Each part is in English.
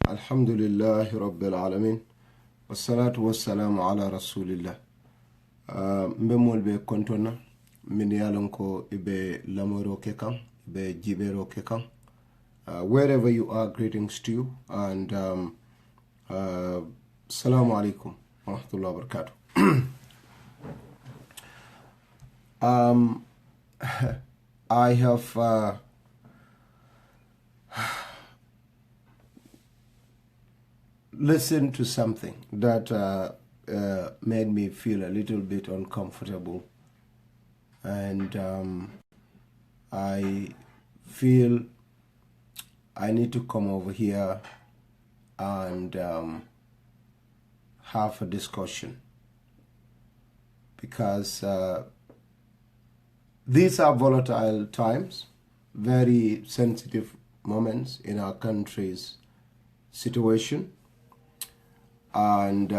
Alhamdulillahi Rabbil Alamin. Wassalatu wassalamu ala Rasulillah. Mbemol be kontona. Mini yalonko ibe lamoro kekan. Ibe jibero kekan. Wherever you are, greetings to you. And Assalamu alaikum wa rahmatullahi wa barakatuh. I have listened to something that made me feel a little bit uncomfortable, and I feel I need to come over here and have a discussion, because these are volatile times, very sensitive moments in our country's situation, and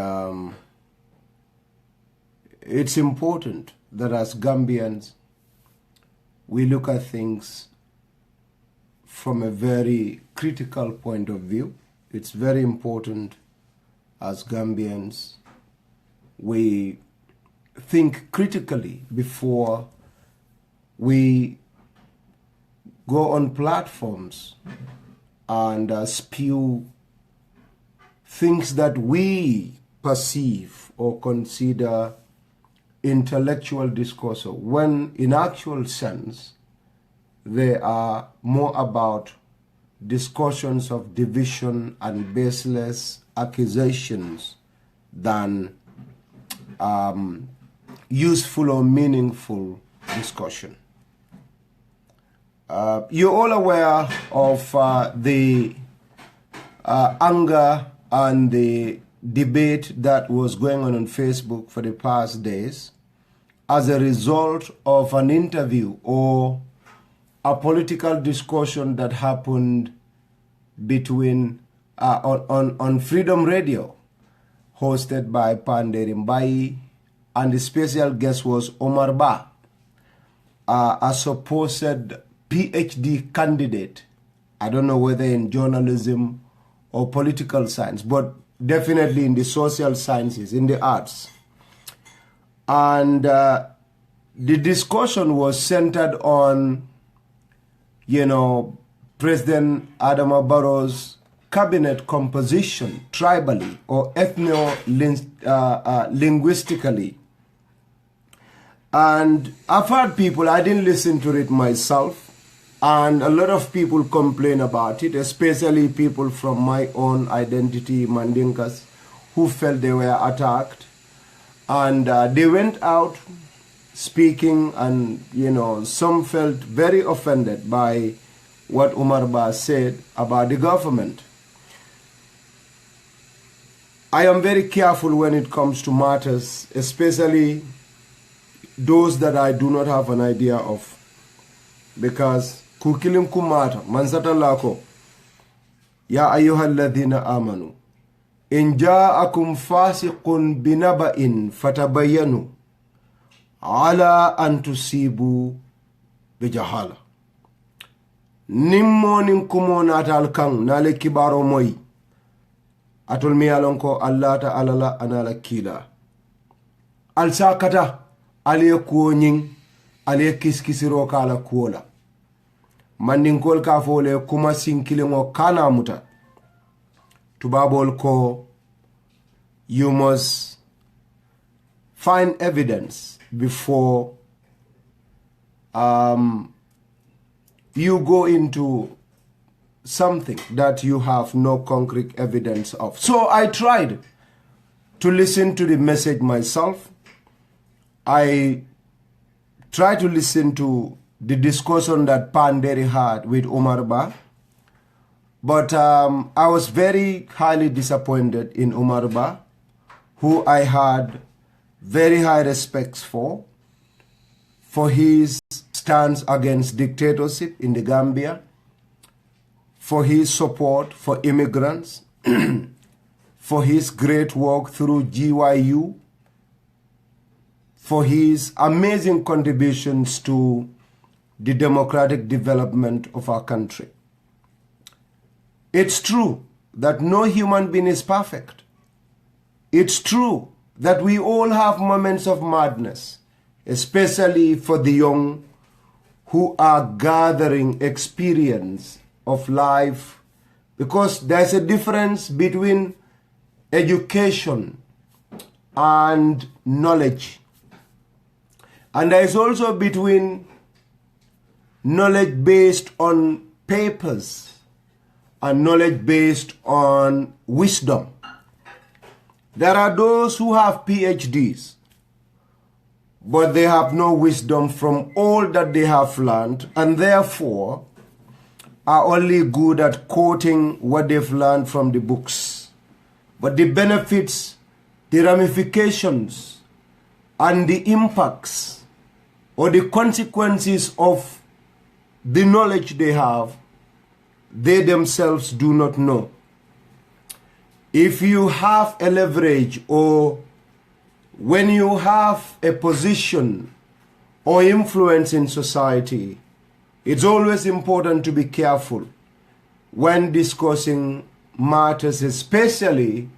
it's important that as Gambians we look at things from a very critical point of view. It's very important as Gambians we think critically before we go on platforms and spew things that we perceive or consider intellectual discourse, when in actual sense they are more about discussions of division and baseless accusations than useful or meaningful discussion. You're all aware of the anger and the debate that was going on Facebook for the past days as a result of an interview or a political discussion that happened between on Freedom Radio, hosted by Panderi Mbai, and the special guest was Omar Ba, a supposed PhD candidate. I don't know whether in journalism or political science, but definitely in the social sciences, in the arts. And the discussion was centered on, President Adama Barrow's cabinet composition, tribally or ethno-linguistically. And I've heard people, I didn't listen to it myself, and a lot of people complain about it, especially people from my own identity, Mandinkas, who felt they were attacked. And they went out speaking, and, some felt very offended by what Umar Ba said about the government. I am very careful when it comes to matters, especially those that I do not have an idea of, because kukilim kumata mansata lako ya ayyuhalladhina amanu in ja'akum fasiqun binaba'in fatabayyanu ala an tusibu bijahala. Nimmo nin kumo natal kan nale kibaro moy atol mi yalonko Allah ta'ala la anala kila al sakata ale kuo nying ale kiskisiro kala kuola Mandinkolu ka fole kuma sinkilingo kana muta tubabol ko you must find evidence before you go into something that you have no concrete evidence of. So I tried to listen to the message myself. I tried to listen to the discussion that Panderi had with Omar Ba, but I was very highly disappointed in Omar Ba, who I had very high respects for his stance against dictatorship in the Gambia, for his support for immigrants, for his great work through GYU, for his amazing contributions to the democratic development of our country. It's true that no human being is perfect. It's true that we all have moments of madness, especially for the young who are gathering experience of life, because there's a difference between education and knowledge. And there's also between knowledge based on papers and knowledge based on wisdom. There are those who have PhDs, but they have no wisdom from all that they have learned, and therefore are only good at quoting what they've learned from the books. But the benefits, the ramifications, and the impacts or the consequences of the knowledge they have, they themselves do not know. If you have a leverage, or when you have a position or influence in society, it's always important to be careful when discussing matters, especially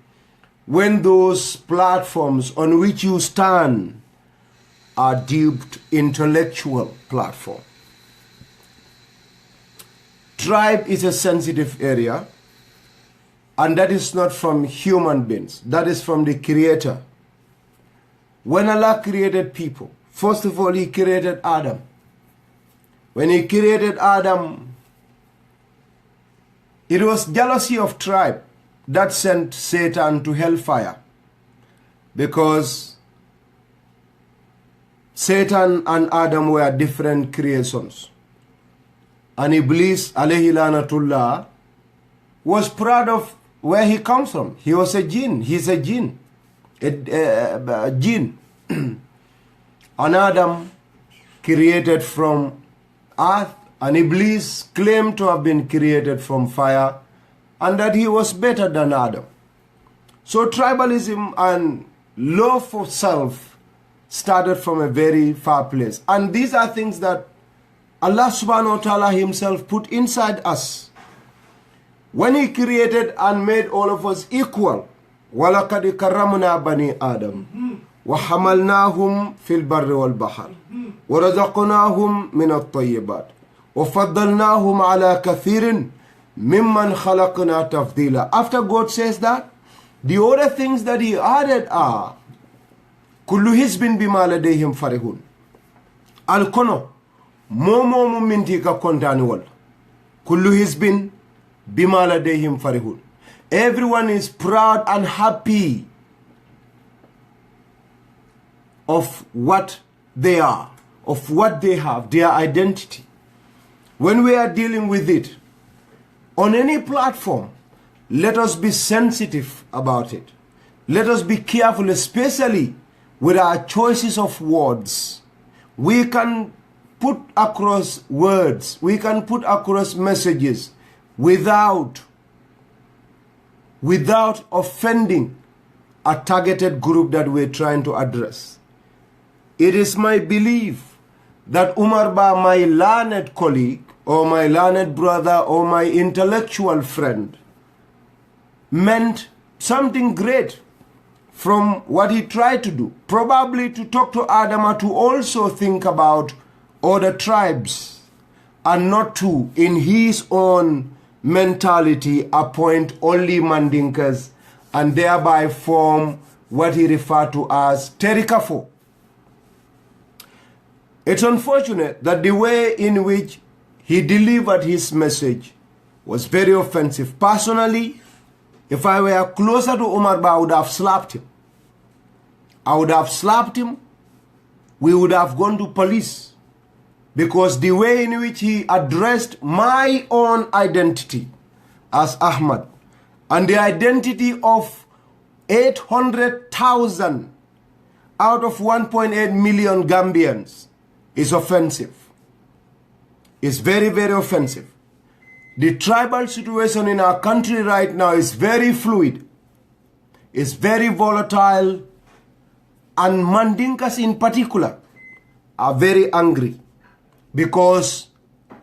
when those platforms on which you stand are deemed intellectual platform. Tribe is a sensitive area, and that is not from human beings. That is from the Creator. When Allah created people, first of all, He created Adam. When He created Adam, it was jealousy of tribe that sent Satan to hellfire, because Satan and Adam were different creations. And Iblis, alayhi lanatullah, was proud of where he comes from. He was a jinn. He's a jinn. A jinn. And Adam created from earth, and Iblis claimed to have been created from fire, and that he was better than Adam. So tribalism and love for self started from a very far place. And these are things that Allah subhanahu wa ta'ala Himself put inside us. When He created and made all of us equal, وَلَقَدْ كَرَّمْنَا بَنِي آدَمَ وَحَمَلْنَاهُمْ فِي الْبَرِّ وَالْبَحْرِ وَرَزَقْنَاهُمْ مِنَ الطَّيِّبَاتِ وَفَضَّلْنَاهُمْ عَلَى كَثِيرٍ مِمَّنْ خَلَقْنَا تَفْضِيلًا. After God says that, the other things that He added are كُلُّ حِزْبٍ بِمَا لَدَيْهِمْ فَرِحُونَ. Al-kono momo minti ka kontani wal. Kullu hizbin bima ladayhim farihun. Everyone is proud and happy of what they are, of what they have, their identity. When we are dealing with it on any platform, let us be sensitive about it. Let us be careful, especially with our choices of words. We can put across words, we can put across messages without offending a targeted group that we're trying to address. It is my belief that Umar Ba, my learned colleague, or my learned brother, or my intellectual friend, meant something great from what he tried to do. Probably to talk to Adama to also think about other tribes, and not to, in his own mentality, appoint only Mandinkas and thereby form what he referred to as Terikafo. It's unfortunate that the way in which he delivered his message was very offensive. Personally, if I were closer to Umar Ba, I would have slapped him. I would have slapped him. We would have gone to police. Because the way in which he addressed my own identity as Ahmad and the identity of 800,000 out of 1.8 million Gambians is offensive. It's very, very offensive. The tribal situation in our country right now is very fluid. It's very volatile. And Mandinkas in particular are very angry because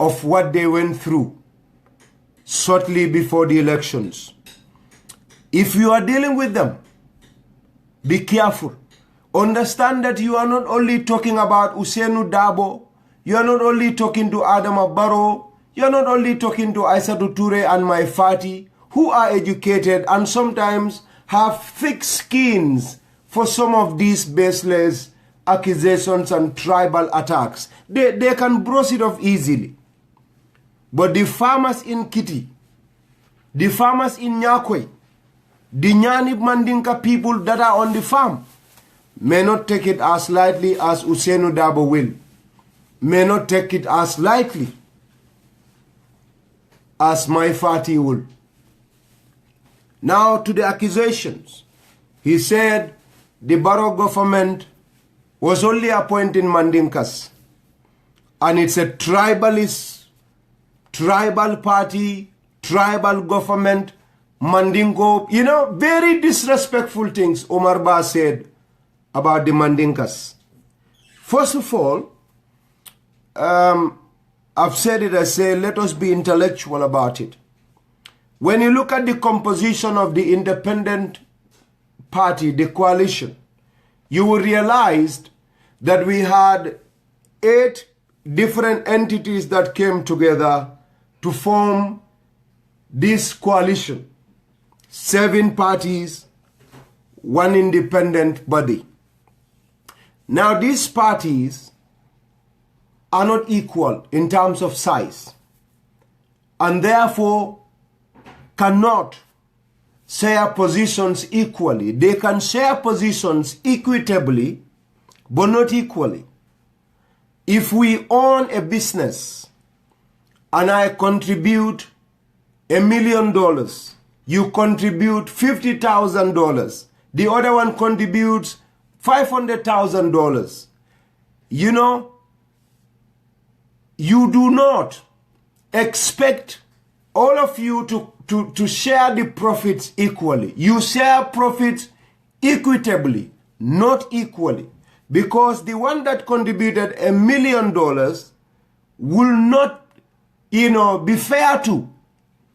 of what they went through shortly before the elections. If you are dealing with them, be careful. Understand that you are not only talking about Ousainou Darboe, you are not only talking to Adama Barrow, you are not only talking to Aissatou Touré and Mai Fatty, who are educated and sometimes have thick skins for some of these baseless accusations and tribal attacks. They can brush it off easily. But the farmers in Kiti, the farmers in Nyakwe, the Nyani Mandinka people that are on the farm may not take it as lightly as Ousainou Darboe will, may not take it as lightly as Mai Fatty will. Now to the accusations. He said the Barrow government was only appointing Mandinkas, and it's a tribalist, tribal party, tribal government, Mandingo, very disrespectful things Omar Ba said about the Mandinkas. First of all, I've said it, I say, let us be intellectual about it. When you look at the composition of the independent party, the coalition, you will realize that we had 8 different entities that came together to form this coalition. 7 parties, 1 independent body. Now these parties are not equal in terms of size, and therefore cannot share positions equally. They can share positions equitably, but not equally. If we own a business and I contribute $1 million, you contribute $50,000, the other one contributes $500,000. You do not expect all of you to share the profits equally. You share profits equitably, not equally. Because the one that contributed $1 million will not, be fair to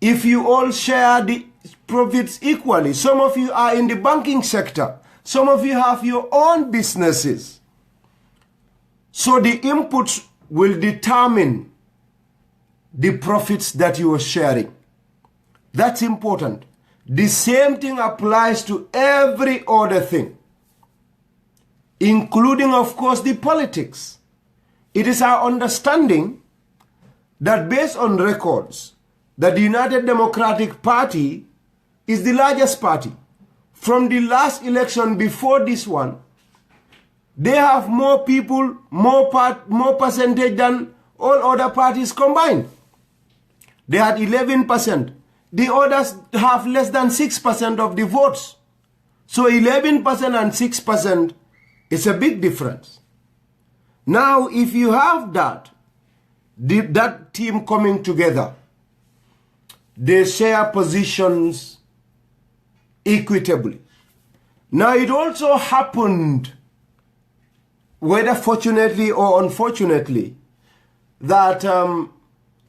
if you all share the profits equally. Some of you are in the banking sector. Some of you have your own businesses. So the inputs will determine the profits that you are sharing. That's important. The same thing applies to every other thing, including, of course, the politics. It is our understanding that based on records, that the United Democratic Party is the largest party. From the last election before this one, they have more people, more percentage than all other parties combined. They had 11%. The others have less than 6% of the votes. So 11% and 6% is a big difference. Now, if you have that team coming together, they share positions equitably. Now, it also happened, whether fortunately or unfortunately, that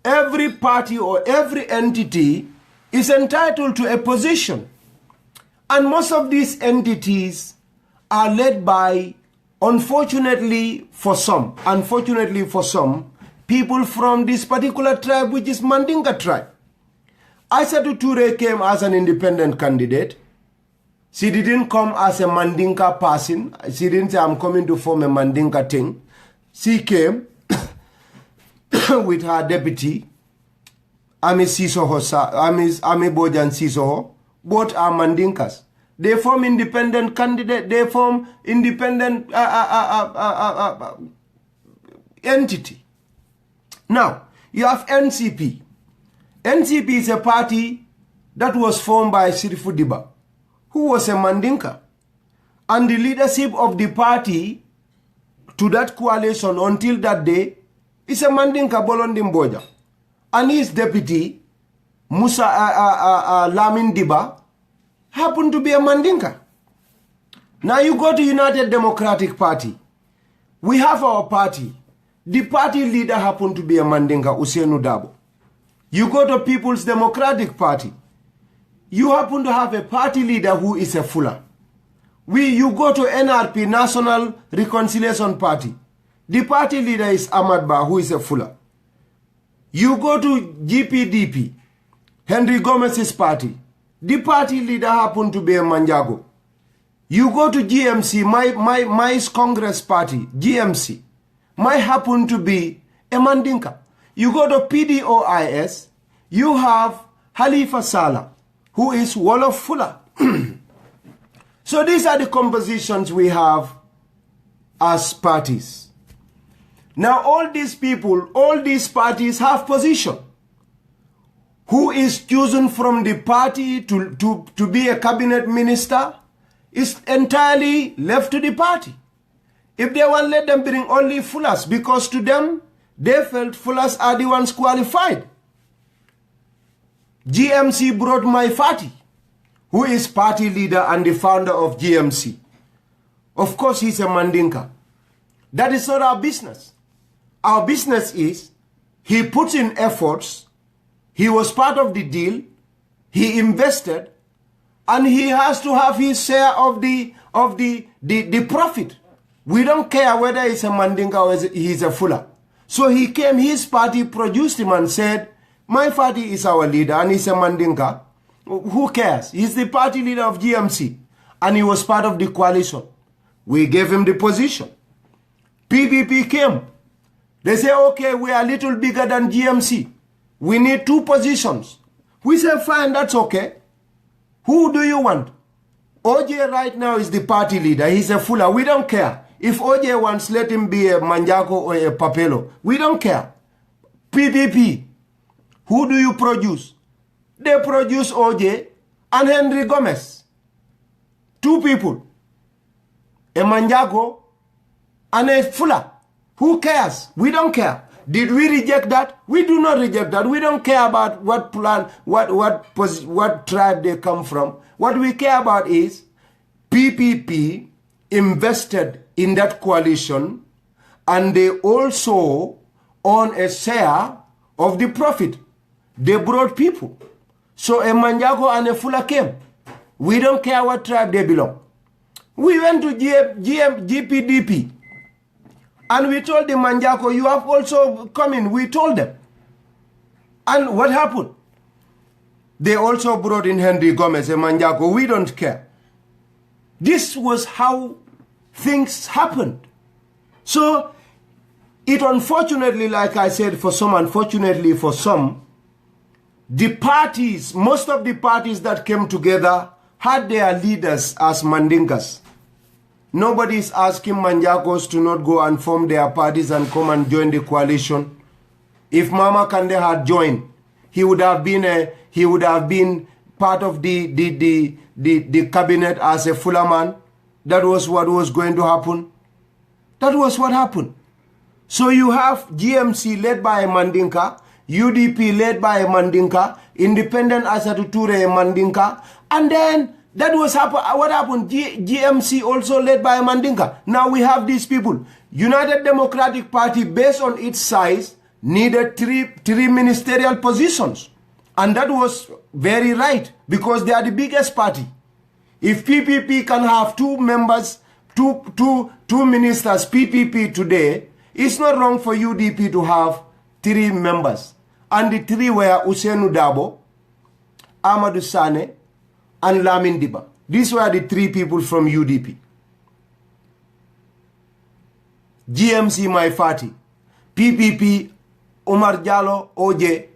every party or every entity is entitled to a position. And most of these entities are led by, unfortunately for some, people from this particular tribe, which is Mandinka tribe. Aissatou Touré came as an independent candidate. She didn't come as a Mandinka person. She didn't say, I'm coming to form a Mandinka thing. She came with her deputy, Ami Bojan Sissoho. Both are Mandinkas. They form independent candidate. They form independent entity. Now, you have NCP. NCP is a party that was formed by Sirifu Diba, who was a Mandinka. And the leadership of the party to that coalition until that day is a Mandinka, Bolondim Boja. And his deputy, Musa Lamin Diba, happened to be a Mandinka. Now you go to United Democratic Party. We have our party. The party leader happened to be a Mandinka, Ousainou Darboe. You go to People's Democratic Party. you happen to have a party leader who is a fuller. You go to NRP, National Reconciliation Party. The party leader is Ahmad Ba, who is a fuller. You go to GPDP, Henry Gomez's party. The party leader happened to be a Manjago. You go to GMC, my Congress party, GMC, might happen to be a Mandinka. You go to PDOIS, you have Halifa Saleh, who is Wolof Fuller. So these are the compositions we have as parties. Now all these people, all these parties have position. Who is chosen from the party to be a cabinet minister is entirely left to the party. If they want, let them bring only fullers, because to them, they felt fullers are the ones qualified. GMC brought my Fati, who is party leader and the founder of GMC. Of course, he's a Mandinka. That is not our business. Our business is he puts in efforts, he was part of the deal, he invested, and he has to have his share of the profit. We don't care whether he's a Mandinka or he's a Fuller. So he came, his party produced him and said, my party is our leader and he's a Mandinka. Who cares? He's the party leader of GMC and he was part of the coalition. We gave him the position. PPP came. They say, okay, we are a little bigger than GMC. We need 2 positions. We say, fine, that's okay. Who do you want? OJ right now is the party leader. He's a Fuller. We don't care. If OJ wants, let him be a Manjago or a Papelo. We don't care. PPP, who do you produce? They produce OJ and Henry Gomez. 2 people. A Manjago and a Fuller. Who cares? We don't care. Did we reject that? We do not reject that. We don't care about what plan, what tribe they come from. What we care about is PPP invested in that coalition and they also own a share of the profit. They brought people. So a Manjago and a Fuller came. We don't care what tribe they belong. We went to GPDP. And we told the Manjago, you have also come in. We told them. And what happened? They also brought in Henry Gomez, a Manjago. We don't care. This was how things happened. So, it unfortunately, like I said, for some, unfortunately for some, the parties, most of the parties that came together had their leaders as Mandinkas. Nobody is asking Manjagos to not go and form their parties and come and join the coalition. If Mama Kande had joined, he would have been part of the cabinet as a Fuller man. That was what was going to happen. That was what happened. So you have GMC led by a Mandinka, UDP led by a Mandinka, Independent Asatu Ture a Mandinka, and then that was what happened. GMC also led by a Mandinka. Now we have these people. United Democratic Party, based on its size, needed three ministerial positions. And that was very right, because they are the biggest party. If PPP can have 2 members, two ministers, PPP today, it's not wrong for UDP to have 3 members. And the 3 were Usainu Dabo, Amadou Sane, and Lamin Diba. These were the 3 people from UDP. GMC Maifati, PPP, Omar Jallo, OJ,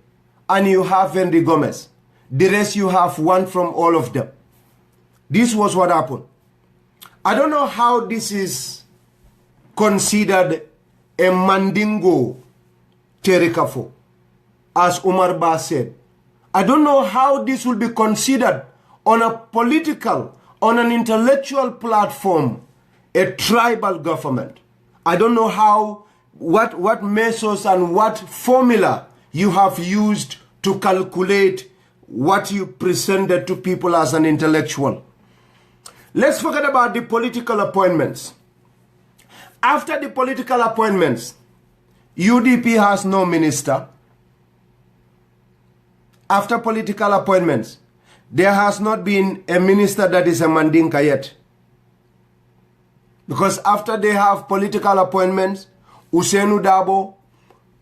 and you have Henry Gomez. The rest you have 1 from all of them. This was what happened. I don't know how this is considered a Mandingo Terikafo, as Umar Ba said. I don't know how this will be considered on a political, on an intellectual platform, a tribal government. I don't know how, what measures and what formula you have used to calculate what you presented to people as an intellectual. Let's forget about the political appointments. After the political appointments, UDP has no minister. After political appointments, there has not been a minister that is a Mandinka yet. Because after they have political appointments, Ousainou Darboe,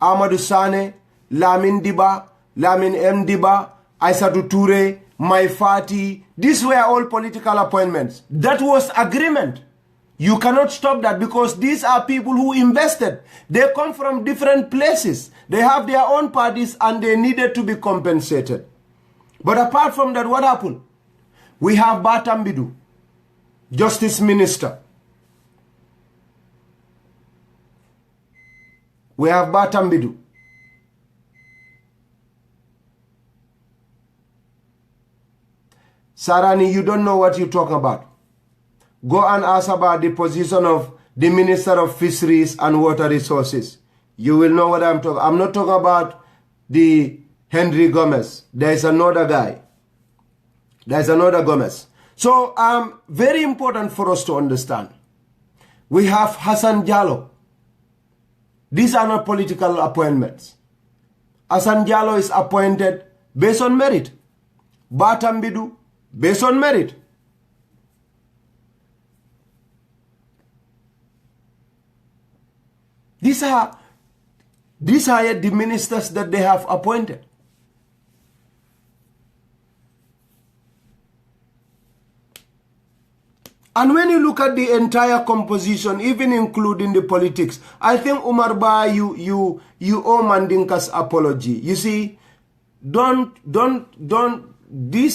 Amadou Sane, Lamin Diba, Lamin M. Diba, Aissatou Touré, Mai Fati, these were all political appointments. That was agreement. You cannot stop that because these are people who invested. They come from different places. They have their own parties and they needed to be compensated. But apart from that, what happened? We have Batambidu, Justice Minister. We have Batambidu. Sarani, you don't know what you're talking about. Go and ask about the position of the Minister of Fisheries and Water Resources. You will know what I'm talking about. I'm not talking about the Henry Gomez. There's another guy. There's another Gomez. So, very important for us to understand. We have Hassan Jallow. These are not political appointments. Hassan Jallow is appointed based on merit. Batambidu, based on merit. These are the ministers that they have appointed. And when you look at the entire composition, even including the politics, I think Umar Ba, you owe Mandinka's apology. You see, these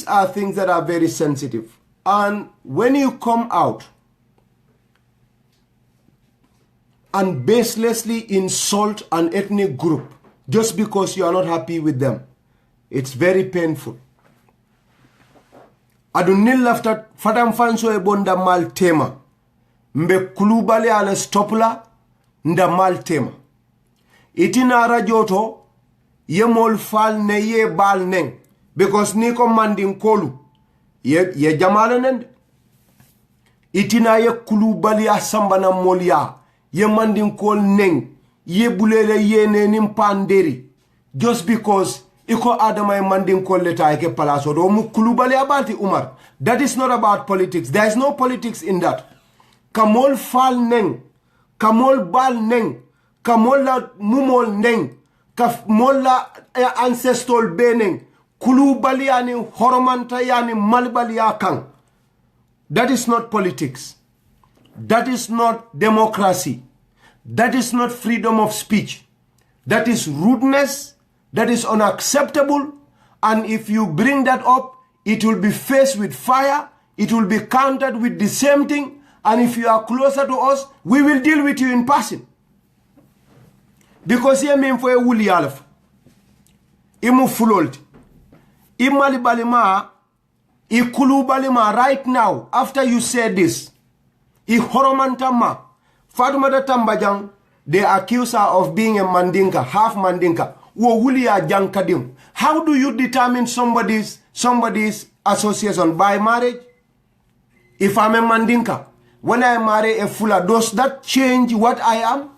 are things that are very sensitive. And when you come out and baselessly insult an ethnic group just because you are not happy with them, it's very painful. Adunil lafta fatam fanso e bonda mal tema. Mbe kulubale ale stopla nda mal tema. Itina rajoto ye mol fal ne ye bal neng. Because niko Mandinkolu ye jamala nende. Itina ye kulubali asambana molia. Ye Mandinkol neng. Ye bulele ye ne nimpanderi. Just because iko adama e Mandinkol leta eke palaso do mu kulubali abati Umar. That is not about politics. There is no politics in that. Kamol fal neng. Kamol bal neng. Kamola mumol neng. Kamola ancestral beneng. Kulubali yani horomanta yani malbali yakang. That is not politics. That is not democracy. That is not freedom of speech. That is rudeness. That is unacceptable. And if you bring that up, it will be faced with fire. It will be countered with the same thing. And if you are closer to us, we will deal with you in person. Because here mean for a wuli alf. Imu fulolti. Imali balima. Ikulu balima right now. After you say this. I horomantama. Fatumata Tambajang. They accuse her of being a Mandinka. Half Mandinka. How do you determine somebody's association? By marriage? If I'm a Mandinka, when I marry a Fula, does that change what I am?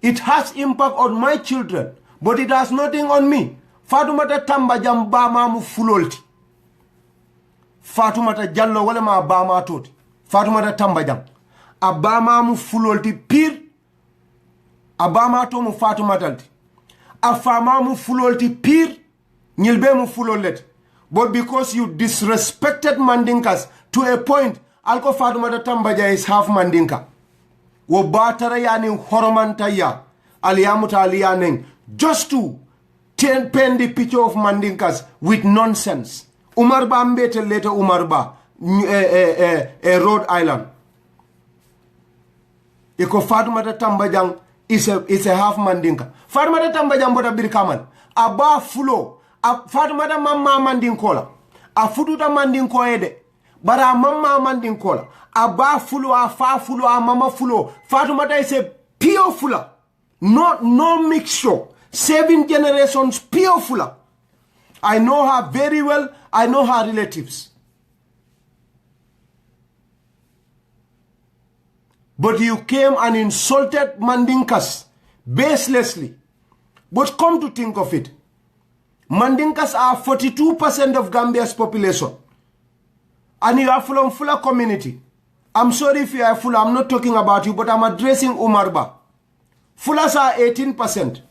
It has impact on my children, but it has nothing on me. Fatumata Tambajang Bama mu fulolti. Fatumata Jallo wale ma Bama toti. Fatumata Tambajang. Abama mu fulolti pir. Abama to mu Fatumatalti. Afama mu fulolti pir, nyilbe mu fulolet. But because you disrespected Mandinkas to a point, Alko Fatumata Tambaja is half Mandinka. Wo batara yani horomanta ya, aliyamuta aliyaneng, just to paint the picture of Mandinkas with nonsense. Umarba mbete later Umarba, Rhode Island. Iko Fatumata Tambajang is a half Mandinka. Fatumata Tambajang bota birikaman. Aba fulo. Fatumata mama Mandinkola. A fututa Mandinko ede. Bara mama Mandinkola. Aba fulo, a fa fulo, a mama fulo. Fatumata is a pure fula. No mixture. 7 generations pure fula. I know her very well. I know her relatives. But you came and insulted Mandinkas baselessly. But come to think of it, Mandinkas are 42% of Gambia's population. And you are from Fula community. I'm sorry if you are Fula, I'm not talking about you, but I'm addressing Umarba. Fulas are 18%.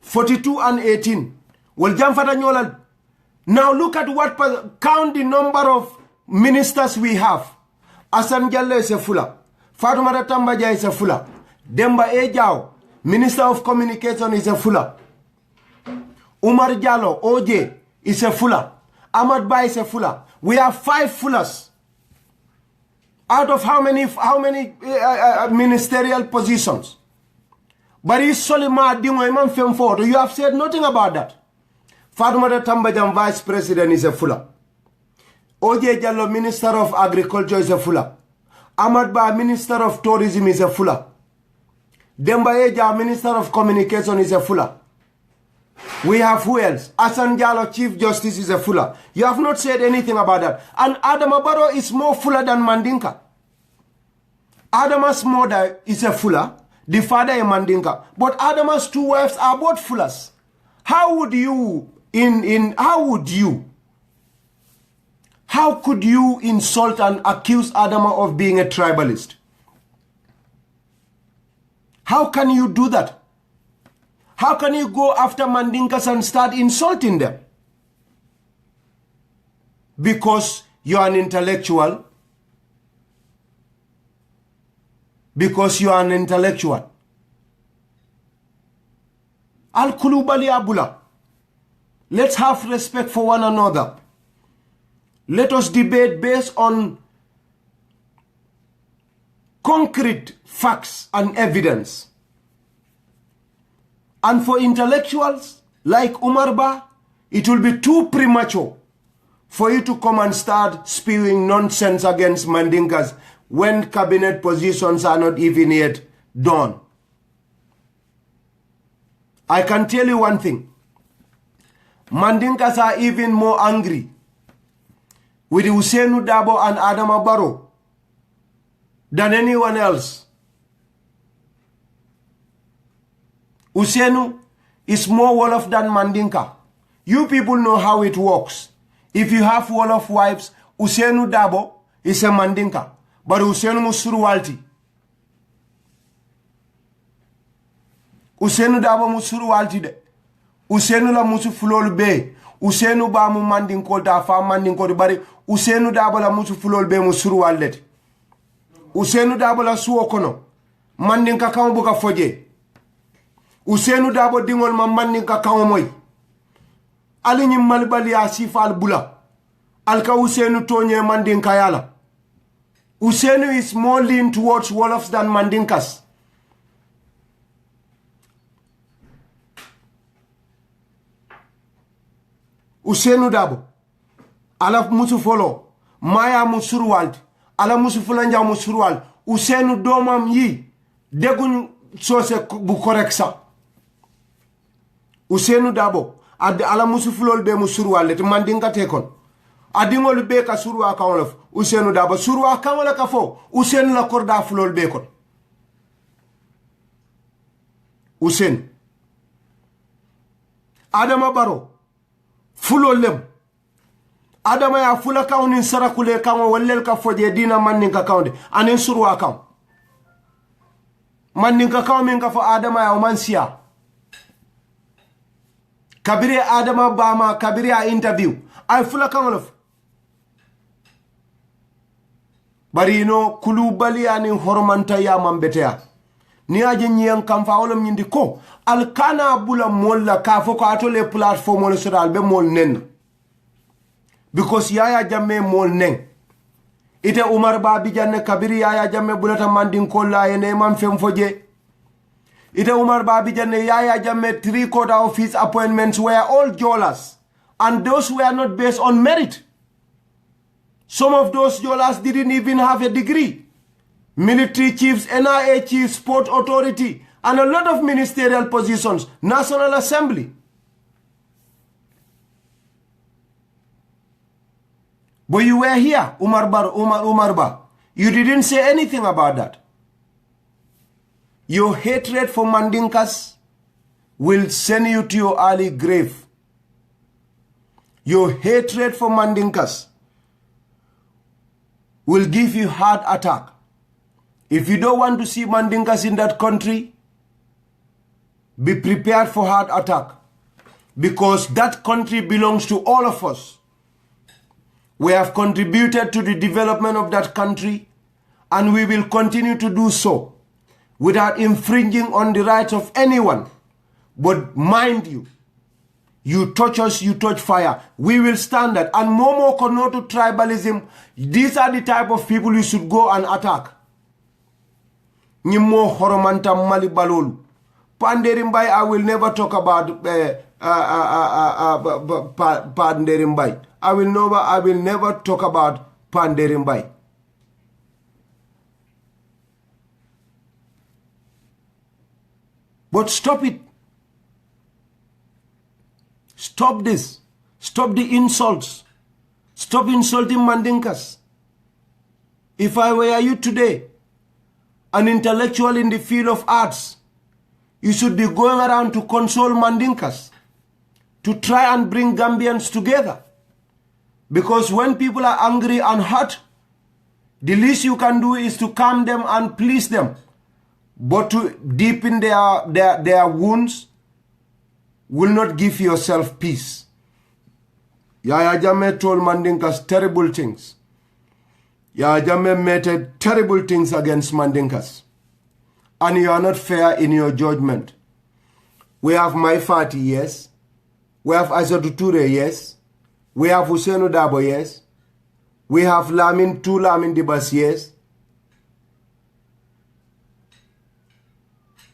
42 and 18. Well, Jamfata now look at what, count the number of ministers we have. Asan Jallo is a Fula. Fatoumata Tambaja is a Fula. Demba Ejao, Minister of Communication, is a Fula. Umar Jallo, OJ, is a Fula. Ahmad Ba is a Fula. We have 5 Fulas. Out of how many ministerial positions? But you have said nothing about that. Fatoumata Tambajang, Vice President, is a Fula. OJ Jallo, Minister of Agriculture, is a Fula. Ahmad Ba, Minister of Tourism, is a Fula. Demba Eja, Minister of Communication, is a Fula. We have who else? Asan Jallo, Chief Justice, is a Fula. You have not said anything about that. And Adama Barrow is more Fula than Mandinka. Adama's mother is a Fula. The father is Mandinka. But Adama's 2 wives are both Fulas. How could you insult and accuse Adama of being a tribalist? How can you do that? How can you go after Mandinkas and start insulting them? Because you are an intellectual. Because you are an intellectual. Al-Kulubali Abula. Let's have respect for one another. Let us debate based on concrete facts and evidence. And for intellectuals like Umarba, it will be too premature for you to come and start spewing nonsense against Mandinkas when cabinet positions are not even yet done. I can tell you one thing. Mandinkas are even more angry with Ousainou Darboe and Adama Barrow than anyone else. Ousainou is more Wolof than Mandinka. You people know how it works. If you have Wolof wives, Ousainou Darboe is a Mandinka. But Ousainou Musuruwalti. Ousainou Darboe Musuruwalti de. Ousainou la musu fulol be. Ousainou ba mu Mandinkolu ta fa Mandinkolu bari. Ousainou Darboe la musu fulol be Musuruwalti. Ousainou Darboe la suwo kono. Mandinka kamu buka foje. Ousainou Darboe dingol ma Mandinka kamu moy. Ali nyim malibali ya sifal bula. Alka Ousainou tonye Mandinka yala. Ousainou is more lean towards Wolofs than Mandinkas. Ousainou Darboe. Ala musu follow. Maya Musuruwalti. Ala musu fulanja Musuruwalti. Ousainou domam yi. Degun sose bu koreksa. Ousainou Darboe. Ala musu fulol be Musuruwalti. Mandinka tekon. Adingol be ka surwa ka wolof. Ousainou Darboe surwa ka wala ka fo. Ousainou la korda fulol be kon. Ousainou. Adama Barrow. Fulol lem. Adama ya fula kaunin sarakule kama walel ka foje dina Mandinka kaunde. Anin surwa kam. Mandinka kaumin ka fo Adama ya umansiya. Kabiri Adama Bama kabiri a interview. Ay fula kaunlof. Bari no Kulubali ani hormanta ya mambetea. Ni aje nyiyan kamfa wolom nyindi ko alkana bula molla ka foko atole platform wala sodal be mol nen. Because Yaya Jammeh mol nen. Ite Umar Ba bijanne kabiri Yaya Jammeh bulata Mandinkolu la ene man fem foje. Ite Umar Ba bijanne Yaya Jammeh 3/4 of his appointments were all jolas. And those were not based on merit. Some of those jolas didn't even have a degree. Military chiefs, NIA chiefs, Port Authority, and a lot of ministerial positions, National Assembly. But you were here, Umar Ba. You didn't say anything about that. Your hatred for Mandinkas will send you to your early grave. Your hatred for Mandinkas will give you heart attack. If you don't want to see Mandinkas in that country, be prepared for heart attack. Because that country belongs to all of us. We have contributed to the development of that country, and we will continue to do so without infringing on the rights of anyone. But mind you, you touch us, you touch fire. We will stand that. And Momo Konoto tribalism, these are the type of people you should go and attack. Nyimo Horomanta Mali Balolu. Panderimbai, I will never talk about Panderimbai. I will never talk about Panderimbai. But stop it. Stop this. Stop the insults. Stop insulting Mandinkas. If I were you today, an intellectual in the field of arts, you should be going around to console Mandinkas, to try and bring Gambians together. Because when people are angry and hurt, the least you can do is to calm them and please them. But to deepen their wounds will not give yourself peace. Yaya Jammeh told Mandinkas terrible things. Yaya Jammeh meted terrible things against Mandinkas. And you are not fair in your judgment. We have Mai Fati, yes. We have Aissatou Touré, yes. We have Ousainou Darboe, yes. We have two Lamin Dibas, yes.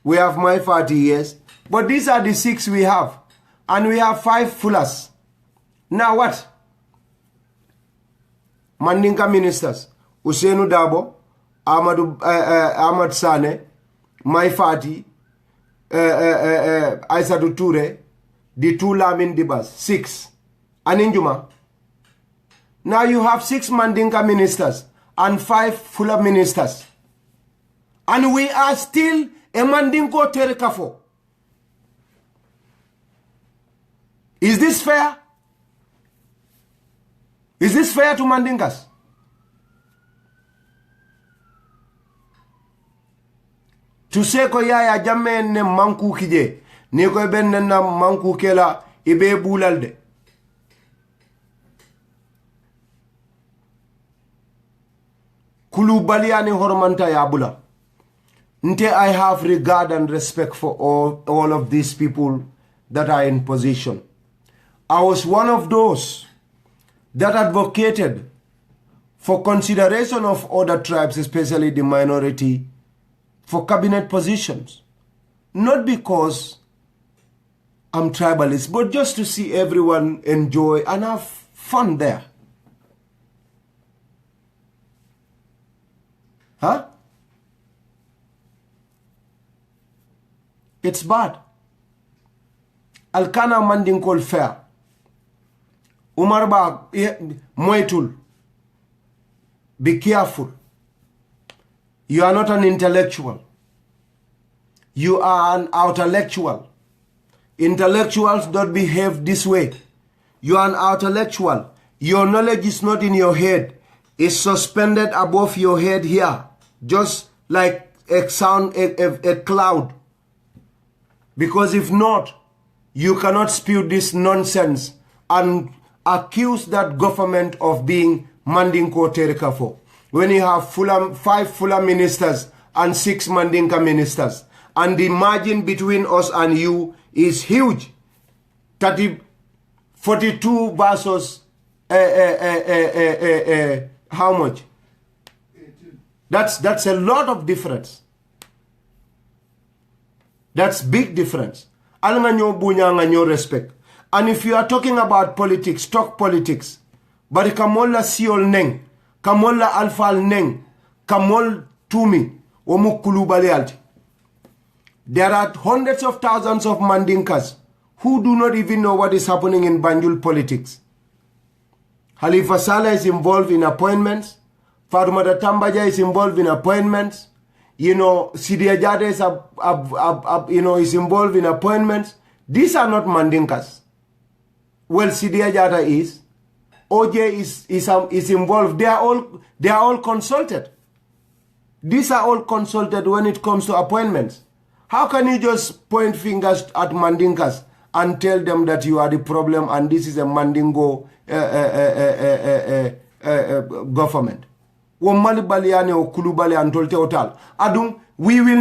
We have Mai Fati, yes. But these are the 6 we have. And we have 5 Fullers. Now what? Mandinka ministers. Ousainou Darboe, Ahmad Sane, Mai Fati, Aissatou Touré, the 2 Lamin Dibas. 6. And Injuma. Now you have 6 Mandinka ministers and 5 Fuller ministers. And we are still a Mandinko Terekafo. Is this fair? Is this fair to Mandinkas? To say ko Yaya Jammeh ne manku kije, ne ko ben na manku kela ibe bulalde. Kulu baliani hormanta yabula. Nte I have regard and respect for all of these people that are in position. I was one of those that advocated for consideration of other tribes, especially the minority, for cabinet positions. Not because I'm tribalist, but just to see everyone enjoy and have fun there. Huh? It's bad. Alkana Mandinkolu fair. Umar Ba Moitul. Be careful. You are not an intellectual. You are an outellectual. Intellectuals don't behave this way. You are an outellectual. Your knowledge is not in your head. It's suspended above your head here. Just like a cloud. Because if not, you cannot spew this nonsense and accuse that government of being Mandinko Terekafo. When you have 5 Fuller ministers and 6 Mandinka ministers, and the margin between us and you is huge. 42 versus how much? 18. That's a lot of difference. That's big difference. Alnganyo bunya nganyo respect. And if you are talking about politics, talk politics. But kamola siol neng, kamola alfal neng, kamol tumi, omukulu balealti. There are hundreds of thousands of Mandinkas who do not even know what is happening in Banjul politics. Halifa Saleh is involved in appointments. Fatoumata Tambaja is involved in appointments. Sidia Jada is involved in appointments. These are not Mandinkas. Well, Sidia Jada is. OJ is involved. They are all consulted. These are all consulted when it comes to appointments. How can you just point fingers at Mandinkas and tell them that you are the problem and this is a Mandingo government? We will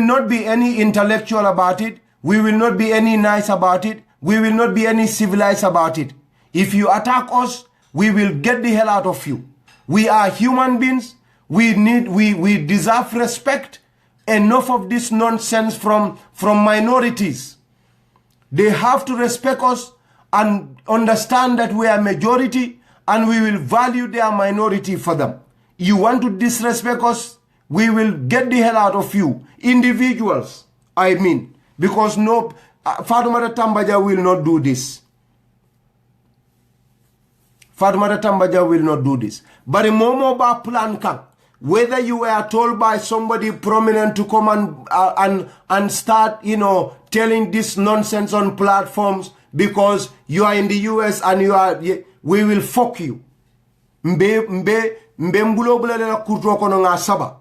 not be any intellectual about it. We will not be any nice about it. We will not be any civilized about it. If you attack us, we will get the hell out of you. We are human beings. We deserve respect. Enough of this nonsense from minorities. They have to respect us and understand that we are majority and we will value their minority for them. You want to disrespect us, we will get the hell out of you. Individuals, I mean. Because Fatoumata Tambaja will not do this. Fatoumata Tambaja will not do this. But a momo ba plan kan. Whether you were told by somebody prominent to come and start, telling this nonsense on platforms because you are in the US and we will fuck you. Mbe mbulo bula kurto kono nga saba.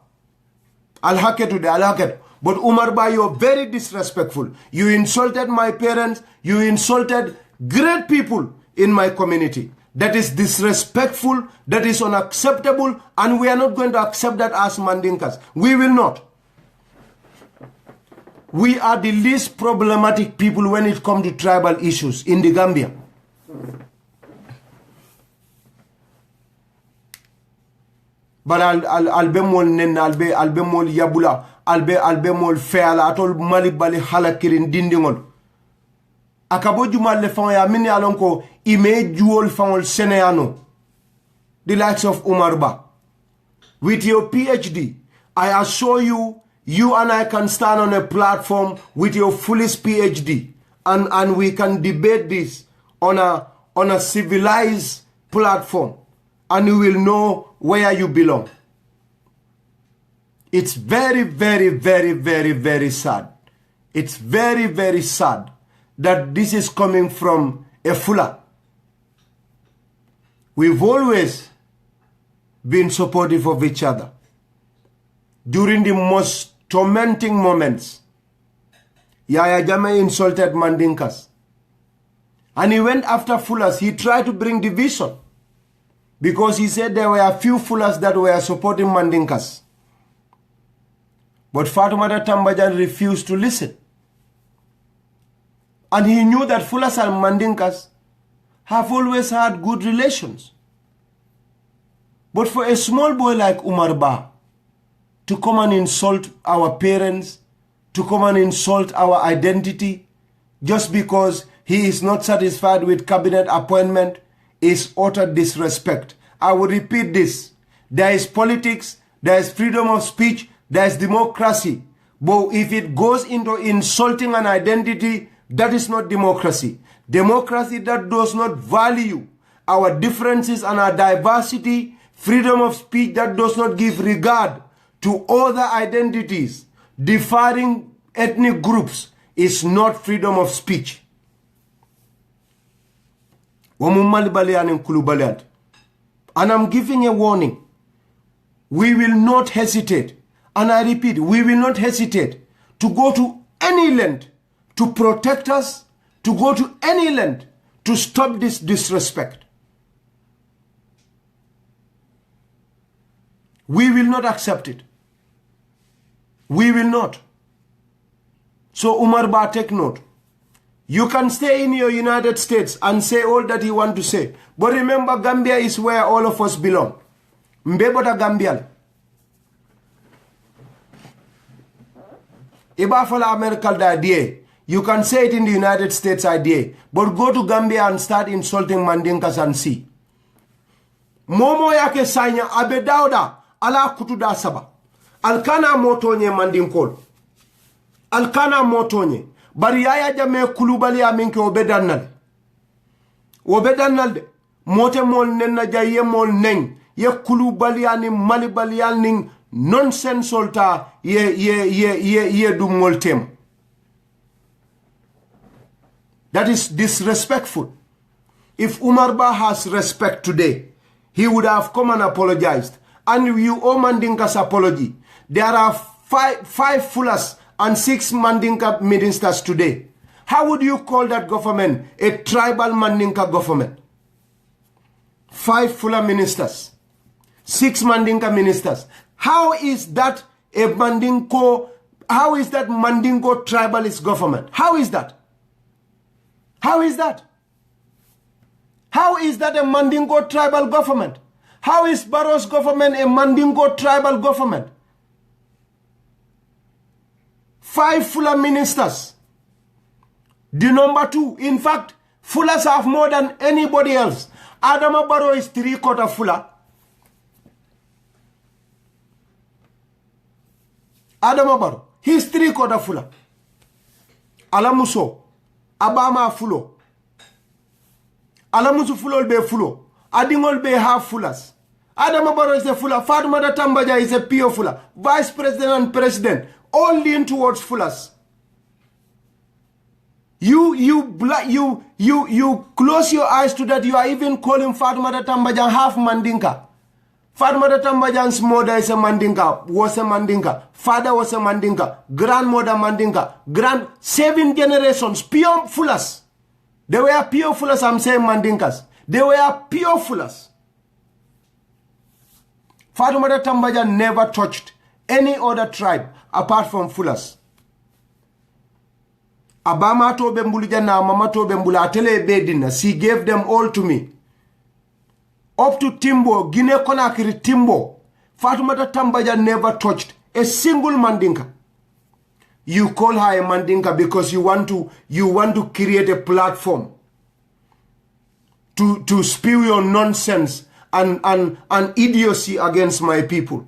Alhaketu. But Umar Ba, you're very disrespectful. You insulted my parents. You insulted great people in my community. That is disrespectful. That is unacceptable. And we are not going to accept that as Mandinkas. We will not. We are the least problematic people when it comes to tribal issues in the Gambia. But albe mol nen albe mol yabula albe mol feala atol mali bali halakirin dindingol akabo jumal le fon ya mini alonko ime juol fon seneano the likes of Umar Ba. With your PhD, I assure you and I can stand on a platform with your fullest PhD and we can debate this on a civilized platform and you will know where you belong. It's very, very, very, very, very sad. It's very, very sad that this is coming from a Fula. We've always been supportive of each other. During the most tormenting moments, Yaya Jammeh insulted Mandinkas. And he went after Fulas. He tried to bring division. Because he said there were a few Fulas that were supporting Mandinkas. But Fatoumata Tambaja refused to listen. And he knew that Fulas and Mandinkas have always had good relations. But for a small boy like Umar Ba to come and insult our parents, to come and insult our identity, just because he is not satisfied with cabinet appointment, is utter disrespect. I will repeat this. There is politics, there is freedom of speech, there is democracy. But if it goes into insulting an identity, that is not democracy. Democracy that does not value our differences and our diversity, freedom of speech that does not give regard to other identities, differing ethnic groups, is not freedom of speech. And I'm giving a warning. We will not hesitate. And I repeat, we will not hesitate to go to any length to protect us, to go to any length to stop this disrespect. We will not accept it. We will not. So Umar Ba, take note. You can stay in your United States and say all that you want to say. But remember, Gambia is where all of us belong. Mbebota Gambia. Ibafala America idea. You can say it in the United States idea. But go to Gambia and start insulting Mandinkas and see. Momo yake sanya abedauda ala kutuda saba. Alkana motonye Mandinkolu. Alkana motonye. Bari Yaya Jammeh kulubali aminke obedannal. Obedannal de. Mote mol nenna jaye mol neng. Ye kulubali ani malibali ning nonsense solta ye du moltem. That is disrespectful. If Umar Ba has respect today, he would have come and apologized. And you owe Mandinka's apology. There are five Fullers and 6 Mandinka ministers today. How would you call that government a tribal Mandinka government? 5 Fuller ministers, 6 Mandinka ministers. How is that a Mandinko tribalist government? How is that? How is that? How is that a Mandingo tribal government? How is Barrow's government a Mandingo tribal government? 5 Fuller ministers. The number 2. In fact, Fullers have more than anybody else. Adama Barrow is 3/4 Fuller. Adama Barrow, he's 3/4 Fuller. Alamuso, Abama Fulo. Alamusu Fulol be Fulo. Adingol be half Fullers. Adama Barrow is a Fuller. Fatuma Tambaja is a pure Fuller. Vice President and President all lean towards Fullers. You close your eyes to that. You are even calling Fatuma Tambaja half Mandinka. Fatuma Tambajan's mother is a Mandinka, was a Mandinka. Father was a Mandinka. Grandmother Mandinka. 7 generations, pure Fullers. They were pure Fullers, I'm saying Mandinkas. They were pure Fullers. Fatuma Tambaja never touched any other tribe apart from Fullers. Abama to Bembulija na mama to Bembula atele bedina. She gave them all to me. Up to Timbo, Guinea Conakry Timbo. Fatuma Tambaja never touched a single Mandinka. You call her a Mandinka because you want to create a platform to spew your nonsense and idiocy against my people.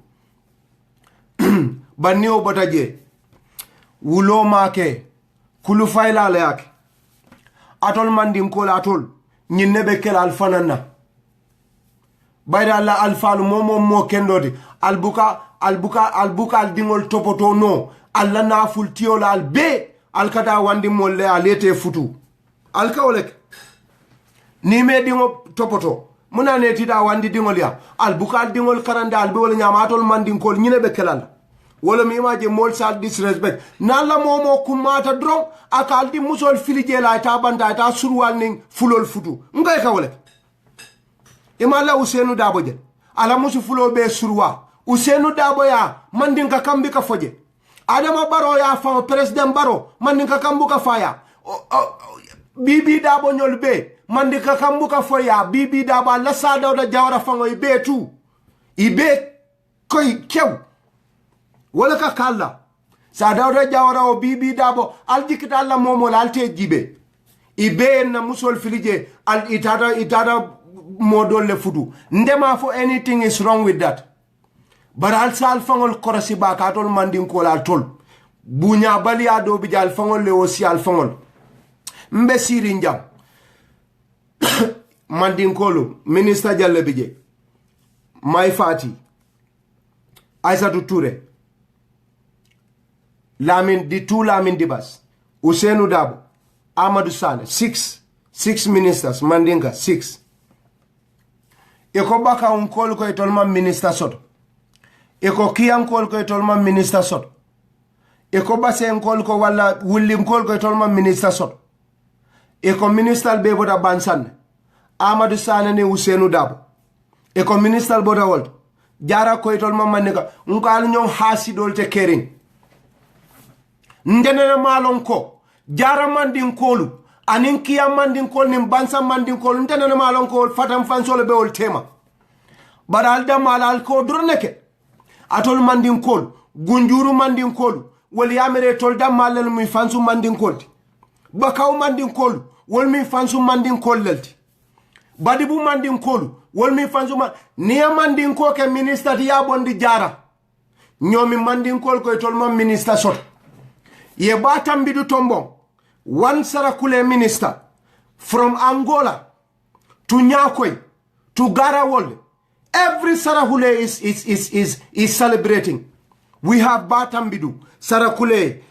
Banio Bataje, Wulo Make, Kulufaila Leak, Atol Mandinkolu Atol, Ninebekel Alfanana. Bayda la alfalu mo kendodi albuka al dingol topoto no alla na fultiola al be alkata wandi molle alete futu alka olek ni me dingo topoto muna ne tida wandi dingol ya albuka al dingol karanda al be wala nyamatol mandinkol nyine be kelal wala mi imaje mol sal disrespect nalla momo kumata dron akal di musol filije la ta banda ta surwal ning fulol futu ngay ka olek imala Usenu Dabo je ala musu fulo be surwa Usenu Dabo ya Mandinka kambika foje Adama Barrow ya fa President Barrow Mandinka kambuka faya Bibi Dabo nyol be Mandinka kambuka foya Bibi Dabo la sada da jawara fango ibe tu ibe koy kew wala ka kala sada da jawara o Bibi Dabo aljikita alla momo la alte jibe ibe na musol filije al itada modol le fudu ndema for anything is wrong with that but al sal fangol korasi bakatol Mandinkolu al tol bunya bali ado bi jal fangol le aussi al fangol mbe siri njam Mandinkolu minister jalle bije Mai Fati Aissatou Touré Lamin Dibas Usenu Dabo Amadou Sane 6 ministers Mandinka 6 Eko baka unkol ko etolma minister soto. Eko kiyankol ko etolma minister soto. Eko base unkol ko wala wulinkol ko etolma minister soto. Eko minister beboda bansan. Amadou Sane ne Usenu Dabo. Eko minister boda wold. Jara ko etolma manika. Unkal nyon hasidol te kering. Ndenene malon ko. Jara Mandinkolu. Anin kiya Mandinkolu nim bansa Mandinkolu ntenene malon ko fatam fansole be ol tema badal da malal ko durneke atol Mandinkolu gunjuru Mandinkolu wal yamere tol da malal mi fansu Mandinkolu bakaw Mandinkolu wal mi fansu Mandinkolu lelti badibu Mandinkolu wal mi fansu niya Mandinko ke minister ya bondi jara nyomi Mandinkolu ko tol ma minister sot ye batam bidu tombon one Sarakule minister from Angola to Nyakoi to Garawol, Every Sarakule is celebrating. We have Batambidu, Sarakule,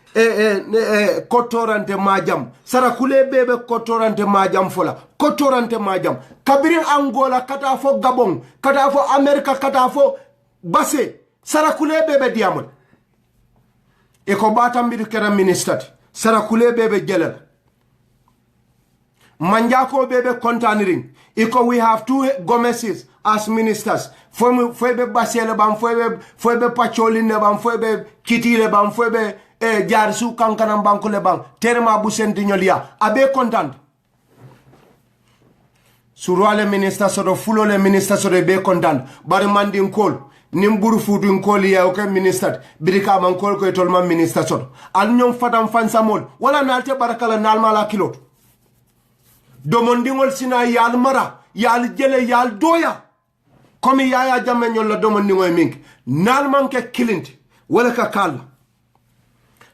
Kotorante Majam, Sarakule bebe Kotorante Majam fola, Kotorante Majam, Kabirin Angola, Katafo Gabon, Katafo America, Katafo Basse, Sarakule bebe Diamond. Eko Batambidu kera ministat, Sarakule bebe Gelel. Manjako bebe Kontaniring. Iko we have 2 Gomezes as ministers. Fwebe Basele bam, fwebe Pacholin bam, fwebe Kitile bam, fwebe Jarsu Kankanam Bankule bam, Terma Busentiñolia. Abe content. Surwale minister soro fulo le minister soro be content. Bari Mandinkolu. Nimburu fudu nkoli ya oke minister. Birika mankol ko etolma minister soro. Al nyom fatam fansamol. Wala nalte barakala nalma la kilot. Domondingol sina yal mara yal jele yal doya komi yaya jamme ñol domondingoy mink nalman ke kilinti wala ka kal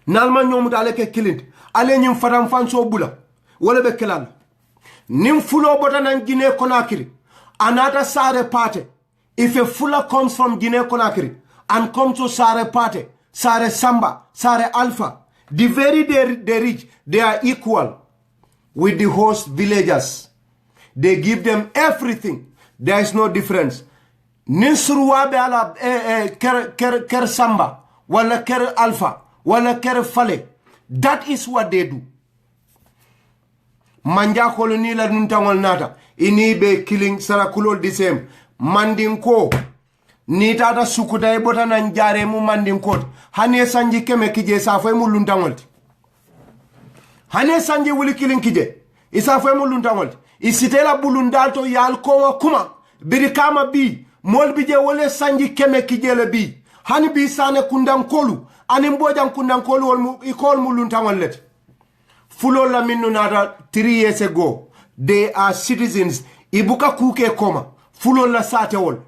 nalman ñomu dale ke kilinti ale ñim faram fanso bula wala be kelal nim fulo botanan Guinea Conakry anata sare pate if a fuller comes from Guinea Conakry and comes to sare pate sare samba sare alpha the very they reach they are equal with the host villagers. They give them everything. There is no difference. Ninsuruwabe ala ker samba, wala ker alpha, wala ker fale. That is what they do. Manja koloni la nuntangol nata. Ini be killing Sarakulo the same. Mandinko. Nitata sukuta ebota na njare mu Mandinkot. Hane sanji keme kije safwe mu luntangolti. Hane sanje wuli killing kije. Isa fwe mulunta ngolti. Isitela bulundato yal kowa kuma. Birikama bi. Mol bije wole sanje keme kijele bi. Hani bi sane Mandinkolu. Ani mboja Mandinkolu ikol mulunta ngoleti. Fulo la minu nada 3 years ago. They are citizens. Ibuka kuke koma. Fulo la sate wol.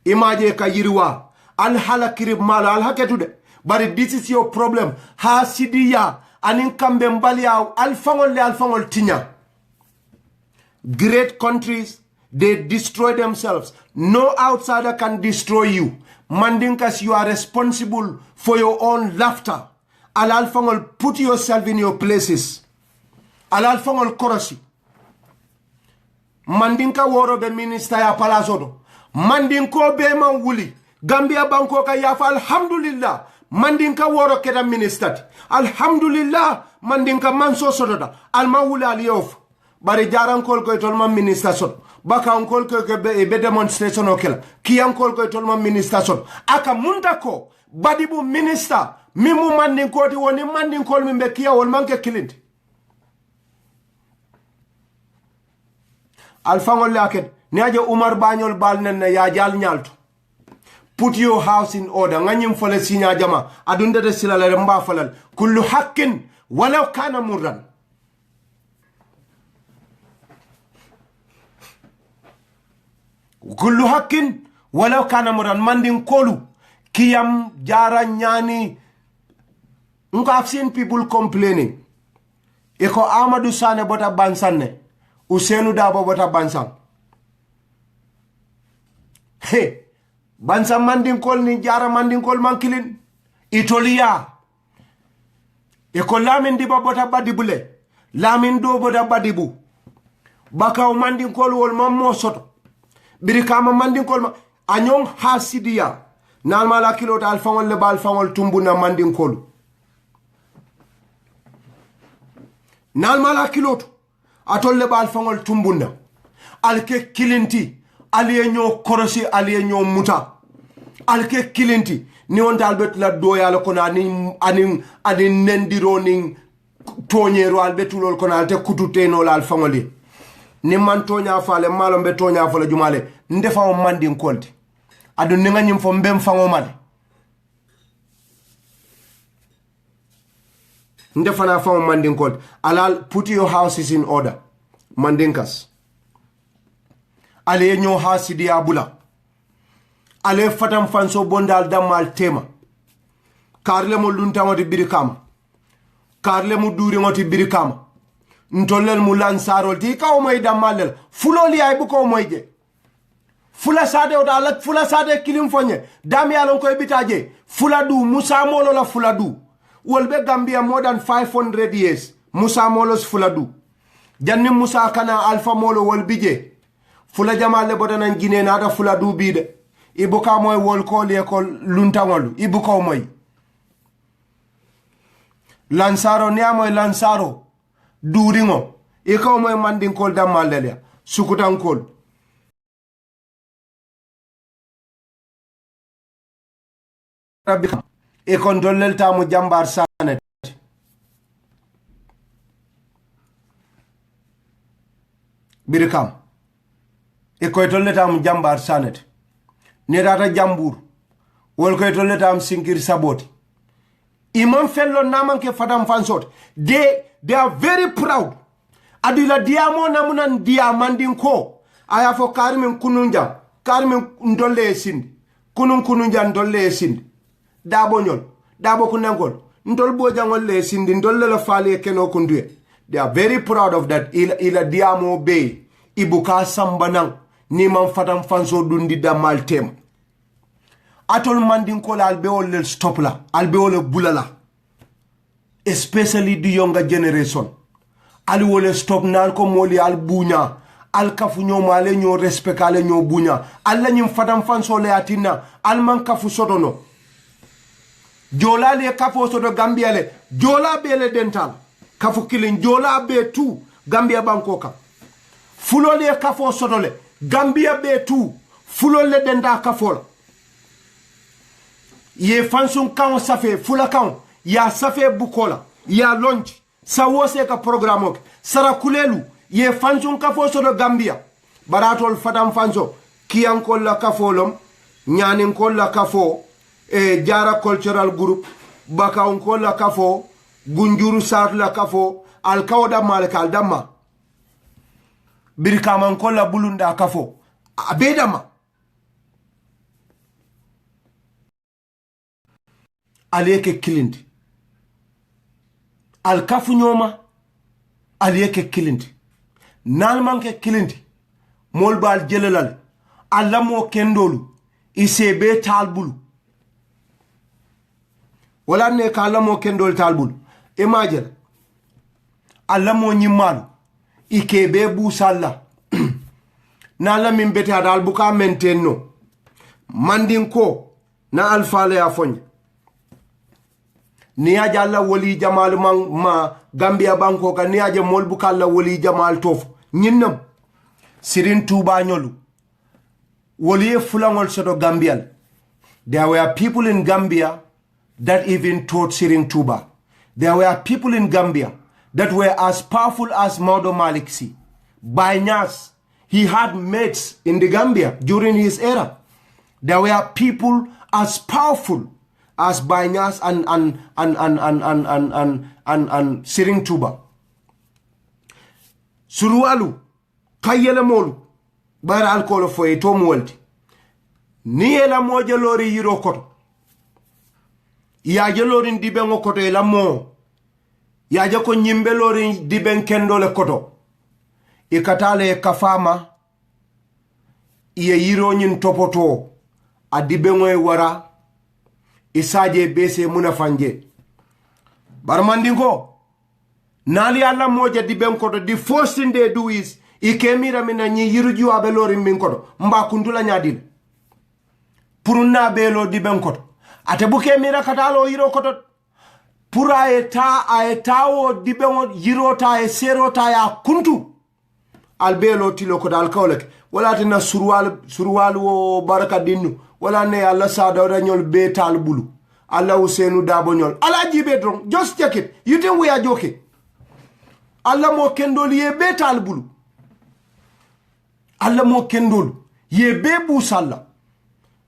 Imaje ka yiriwa. Al hala kirib mala al haketude. But this is your problem. Ha sidiya. Anin kambe mbali ya alfangol tinya. Great countries, they destroy themselves. No outsider can destroy you. Mandinkas, you are responsible for your own laughter. Al alfangol, put yourself in your places. Al alfangol korosi. Mandinka woro be minister ya palazodo. Mandinko be man wuli. Gambia banko ka yafa alhamdulillah. Mandinka woro keda minister. Alhamdulillah, Mandinka manso sododa. Alma wula aliyof. Bari jaran kol ko tolma minister sod. Baka on kol ko be demonstration okela. Kiyan kol ko tolma minister sod. Aka munta ko badibu minister mimu Mandinko ti woni Mandinkol mimbe kiya wol manke kilint. Alfangol laket niaje Umar Banyol bal nen ya jal nyaltu. Put your house in order. Nganyim fole sinya jama. Adunda de sila le mba folal. Kullu haqqin walaw kana murran. Kullu haqqin walaw kana murran. Mandinkolu kiyam jara nyani. I've seen people complaining. Eko Amadou Sane bota bansanne. Usenu Dabo bota bansan. Hey. Bansa Mandinkol ni jara Mandinkol mankilin. Itolia. Eko lamin diba bota badibule. Lamin do bota badibu. Baka o Mandinkol wol mammo soto. Birikama Mandinkol ma. Anyong hasidia. Nalma la kilot alfangol leba alfangol tumbu na Mandinkolu. Nalma la kilot. Atol leba alfangol tumbu na. Alke kilinti. Aliye nyo korosi, aliye nyo muta. Alke kilinti. Ni on talbet la doya lo kona ani nendiro ning tonyero albetulol kona alte kututeno la alfangoli. Ni man tonya fale malo mbe tonya fale jumale. Ndefa o Mandinkolti. Adu ninga nyimfo mbem fango male. Ndefa na fango Mandinkolti. Alal, put your houses in order. Mandinkas. Ale nyo hasidi abula. Ale fatam fanso bondal damal tema. Karle mo lunta ngoti birikama. Karle mo duri ngoti birikama. Ntolel mu lansarol ti ka o moy damalel. Fuloli ay bu ko moyje. fula sade o ala fula sade kilim fonye dami alon ko bitaje fula du Musa Molo la fula du wolbe Gambia more than 500 years Musa Molo's fula du janni Musa kana Alpha Molo wol bije fula jamale bodana Guinea nada fula du bide ibuka moy wol ko le ko luntangol ibuka moy Lansaro ne amoy Lansaro duringo ikaw moy Mandinkolu damalele sukutankol e kon dollel tamu jambar sanet birikam e koy dollel tamu jambar sanet ne data jambur wol koy dollel tamu sinkir saboti imam fello namanke fadam fansot they are very proud adula diamo namunan dia Mandinko aya fo karmen kununjam karmen ndolle sindi kununjam ndolle sindi dabo nyol dabo kunangol ndol bojangol le sindi ndolle la fale keno kunduye they are very proud of that ila diamo be ibuka sambanang ni man fatam fanso dundi damal tem atol Mandinko la albeol le stop la albeol bulala especially the younger generation ali wole stop nan ko moli al bunya al kafu ñoo male ñoo respect ale ñoo bunya alla ñim fatam fanso le atina al man kafu sotono jola le kafu soto Gambia le jola be le dental kafu kilin jola be tu Gambia bankoka fulo le kafu soto le Gambia be tu fulo le denta kafola ye fansun kan safe fula kan ya safe bukola ya launch sawose ka programme sara kulelu ye fansun kafo sodo Gambia baratol fatam fanso kiyankol la kafolom ñaninkol la kafo jara cultural group bakankol la kafo gunjuru sat la kafo alkawda malkal damma birkamankol la bulunda kafo abedama aleke kilindi alkafu ñoma aleke kilindi nalmanke kilindi molbal jelelal allamo kendolu isebe talbulu wala ne ka allamo kendol talbulu imagine allamo ñimmalu ikebe bu salla nala min bete adal buka mentenno Mandinko na alfale ya fonye niyaja alla woli jamal ma Gambia banko ka niyaja molbu kala woli jamal tof ñinnam Sirin Tuba ñolu woli fulangol soto Gambian there were people in Gambia that even taught Sirin Tuba there were people in Gambia that were as powerful as Maudo Malik Sy by Nyas he had mates in the Gambia during his era there were people as powerful as Banyas and Sirin Tuba. Surualu, kayele molu, bara alcohol for a tom welti. Niela moja lori yiro koto. Ya jelorin dibengo koto ela mo. Ya jako nyimbe lori diben kendo le koto. Ikatale kafama. Iye yiro nyin topoto. A dibengo wara. Isaje bese munafanje bar Mandinko nali alla moja di benkoto the first thing they do is ikemira mina nyi yiruju abelori minkoto mba kundula nyadil puruna belo di benkoto ate buke mira katalo yiro koto pura aetawo di bengo yirota e serota ya kuntu albelo tilo ko dal kawlek wala tina surwal wo baraka dinu wala ne alla sa dawda ñol be tal bulu alla Usenu Dabo ñol ala jibe dron just check it you think we are joking alla mo kendol ye be tal bulu alla mo kendol ye be bu salla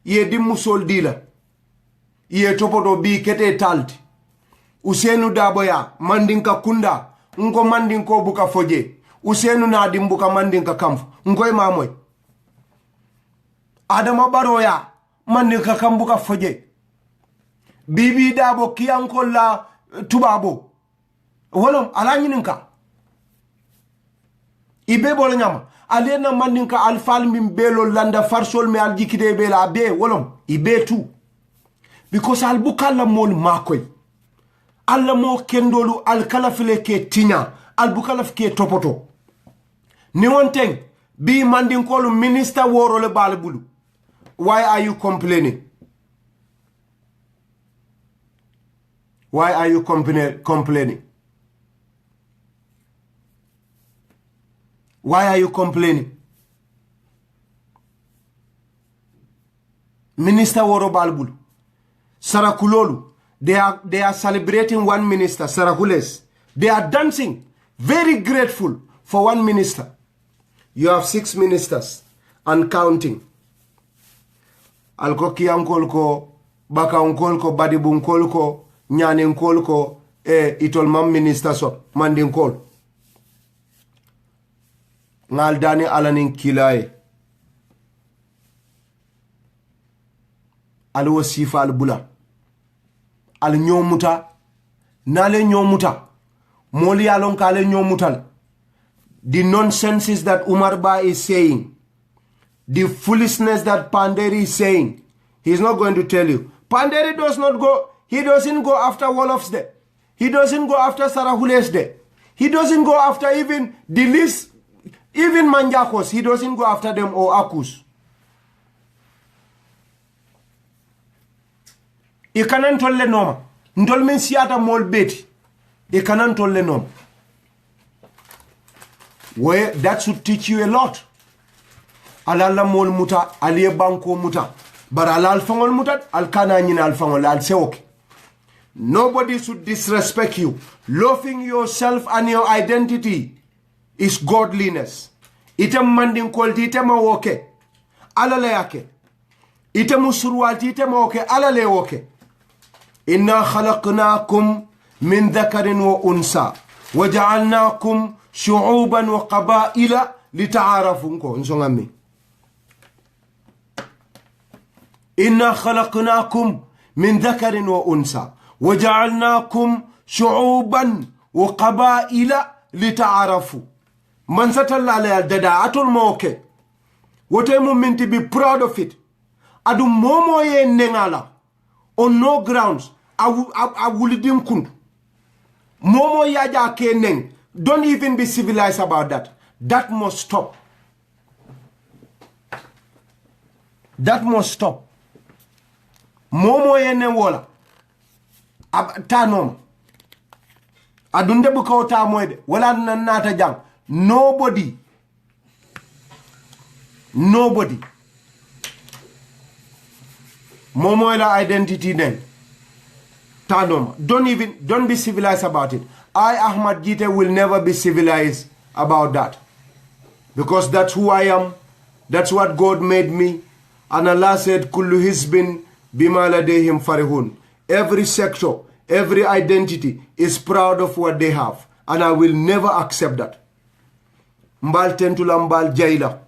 ye dimmu sol dila ye topoto bi kete talti Usenu Dabo ya Mandinka kunda ngo Mandinko buka foje Usenu na dimbuka Mandinka kamfu ngoy mamoy Adama Barrow ya Mandinka kambuka foje Bibi Dabo kiyanko la tubabo wolom ala nyininka ibe bolo nyama alena mandinka alfal min belo landa farsol me aljikide bela be wolom ibe tu because albukala mol makoy alla mo kendolu alkalafile ke tinya albukalaf ke topoto ni wonteng bi Mandinkolu minister woro le balbulu. Why are you complaining? Why are you complaining? Why are you complaining? Minister woro balbulu. Sarakulolu. They are celebrating one minister, Sarakules. They are dancing. Very grateful for one minister. You have 6 ministers and counting. Alko kiyankol ko, bakankol ko, badibunkol ko, nyanenkol ko, itol mam minister so, Mandinkolu. Ngal dani alanin kilaye. Alwo sifa albula. Al nyomuta, nale nyomuta, moli alon kale nyomutal. The nonsenses that Umar Ba is saying, the foolishness that Panderi is saying, he's not going to tell you. Panderi does not go, he doesn't go after Wolof's day. He doesn't go after Sarahule's day. He doesn't go after even the least, even Manjakos, he doesn't go after them or Akus. I kanan tolle noma. Ndol men siata mol beti. I kanan tolle noma. Where that should teach you a lot. Alala mol muta, aliye banko muta. But alal fangol muta, al kana nyina al fangol al seoke. Nobody should disrespect you. Loving yourself and your identity is godliness. Item Mandinkolu item woke. Alale yake. Item usurwalti item woke. Alale woke. Inna khalaqnakum min dhakarin wa unsa. Waja'alnakum shu'uban wa qaba'ila lita'arafu nko nsongami. Inna khalaqnakum min dhakarin wa unsa. وجعلناكم شعوبا وقبائل لتعارفوا من ستلا على ددا أتول موكي وتيمو منتي be proud of it adu momo ye nengala on no grounds awulidim kundu momo yaja ke neng. Don't even be civilized about that. That must stop. That must stop. Momo ye nengola tanom adunde buko ta moyde wala nata jang nobody momoyla identity then tanom don't be civilized about it. I Ahmad Jite will never be civilized about that because that's who I am. That's what God made me, and Allah said kullu hizbin bima ladayhim farihun. Every sector, every identity is proud of what they have. And I will never accept that. Mbal tentula mbal jaila.